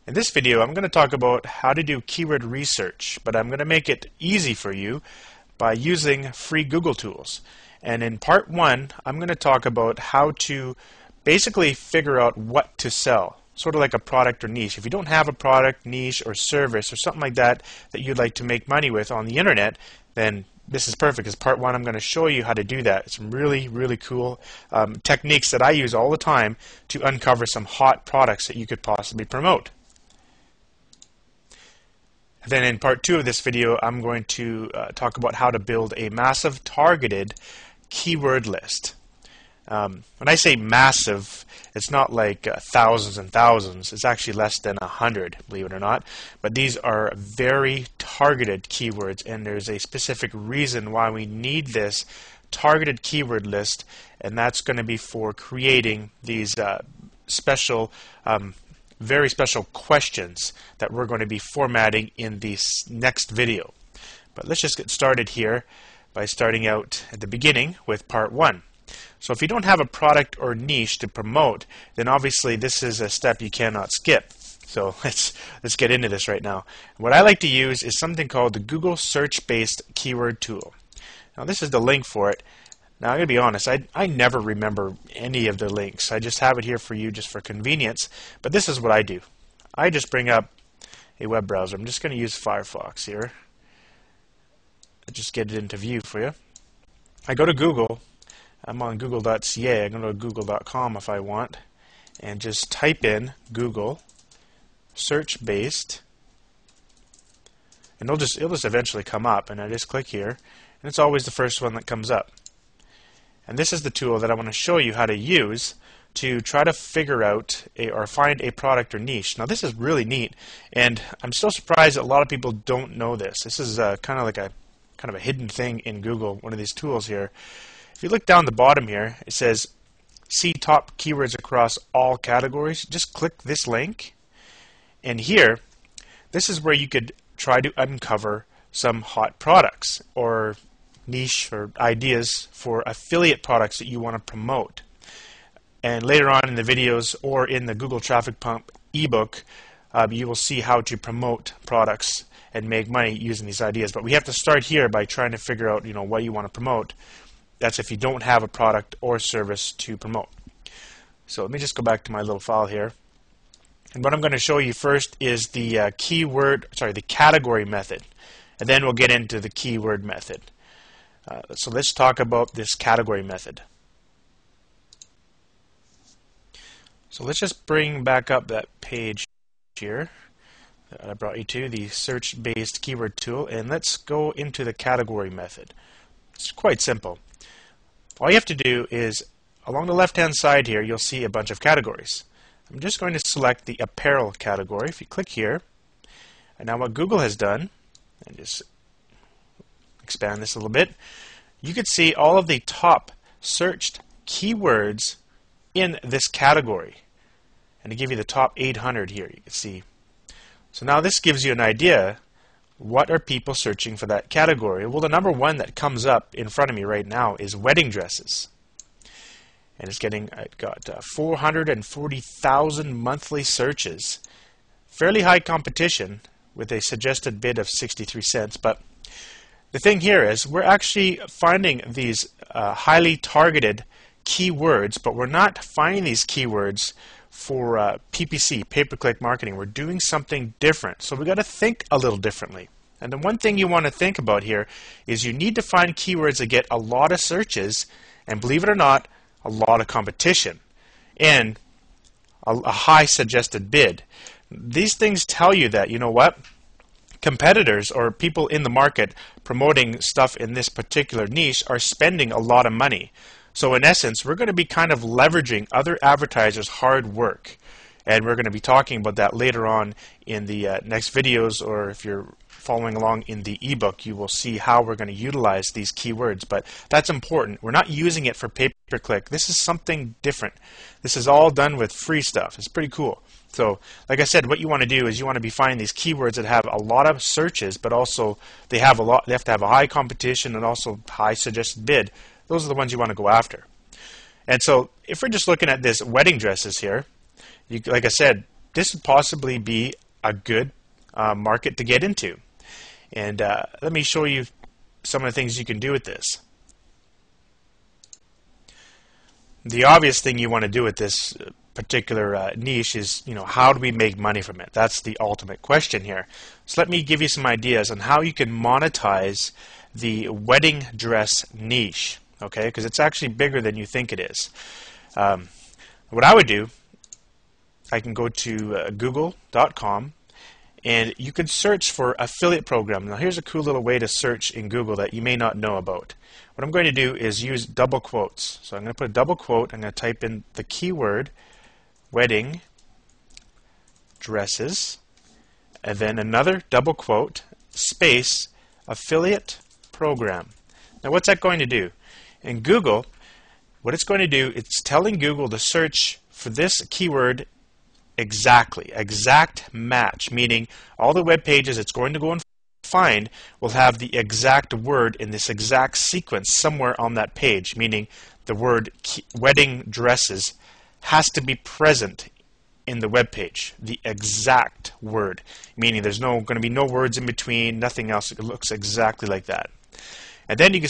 In this video, I'm going to talk about how to do keyword research, but I'm going to make it easy for you by using free Google tools. And in part one, I'm going to talk about how to basically figure out what to sell, sort of like a product or niche. If you don't have a product, niche, or service, or something like that that you'd like to make money with on the internet, then this is perfect, because part one I'm going to show you how to do that. It's some really, really cool techniques that I use all the time to uncover some hot products that you could possibly promote. Then in part two of this video, I'm going to talk about how to build a massive targeted keyword list. When I say massive, it's not like thousands and thousands. It's actually less than 100, believe it or not. But these are very targeted keywords, and there's a specific reason why we need this targeted keyword list, and that's going to be for creating these special very special questions that we're going to be formatting in this next video. But let's just get started here by starting out at the beginning with part one. So if you don't have a product or niche to promote, then obviously this is a step you cannot skip. So let's get into this right now. What I like to use is something called the Google Search-Based Keyword Tool. Now this is the link for it. Now I'm going to be honest, I never remember any of the links. I just have it here for you just for convenience. But this is what I do. I just bring up a web browser. I'm just going to use Firefox here. I'll just get it into view for you. I go to Google. I'm on google.ca. I go to google.com if I want. And just type in Google search-based. And it'll just eventually come up. And I just click here. And it's always the first one that comes up. And this is the tool that I want to show you how to use to try to figure out or find a product or niche. Now this is really neat, and I'm still surprised that a lot of people don't know this. This is kind of a hidden thing in Google, one of these tools here. If you look down the bottom here, it says see top keywords across all categories. Just click this link, and here, this is where you could try to uncover some hot products or niche or ideas for affiliate products that you want to promote. And later on in the videos or in the Google Traffic Pump ebook, you will see how to promote products and make money using these ideas. But we have to start here by trying to figure out, what you want to promote. That's if you don't have a product or service to promote. So let me just go back to my little file here. And what I'm going to show you first is the the category method, and then we'll get into the keyword method. So let's talk about this category method. So let's just bring back up that page here that I brought you to, the search-based keyword tool, and let's go into the category method. It's quite simple. All you have to do is, along the left-hand side here, you'll see a bunch of categories. I'm just going to select the apparel category. If you click here, and now what Google has done, and just expand this a little bit, you could see all of the top searched keywords in this category. And to give you the top 800 here, you can see. So now this gives you an idea, what are people searching for that category? Well, the number one that comes up in front of me right now is wedding dresses. And it got 440,000 monthly searches. Fairly high competition with a suggested bid of 63 cents, but the thing here is we're actually finding these highly targeted keywords, but we're not finding these keywords for PPC, pay-per-click marketing. We're doing something different. So we've got to think a little differently. And the one thing you want to think about here is you need to find keywords that get a lot of searches, and believe it or not, a lot of competition, and a high suggested bid. These things tell you that, competitors or people in the market promoting stuff in this particular niche are spending a lot of money. So in essence, we're going to be kind of leveraging other advertisers' hard work. And we're going to be talking about that later on in the next videos, or if you're following along in the ebook, you will see how we're going to utilize these keywords. But that's important. We're not using it for pay-per-click. This is something different. This is all done with free stuff. It's pretty cool. So, like I said, what you want to do is you want to be finding these keywords that have a lot of searches, but also they have to have a high competition and also high suggested bid. Those are the ones you want to go after. And so, if we're just looking at this wedding dresses here, like I said, this would possibly be a good market to get into. And let me show you some of the things you can do with this. The obvious thing you want to do with this particular niche is, how do we make money from it? That's the ultimate question here. So let me give you some ideas on how you can monetize the wedding dress niche, okay? Because it's actually bigger than you think it is. What I would do, I can go to google.com, and you can search for affiliate program. Now here's a cool little way to search in Google that you may not know about. What I'm going to do is use double quotes. So I'm going to put a double quote, I'm going to type in the keyword wedding dresses, and then another double quote, space, affiliate program. Now what's that going to do? In Google, what it's going to do, it's telling Google to search for this keyword exact match, meaning all the web pages it's going to go and find will have the exact word in this exact sequence somewhere on that page, meaning the word wedding dresses has to be present in the web page, the exact word, meaning there's going to be no words in between, nothing else. It looks exactly like that. And then you can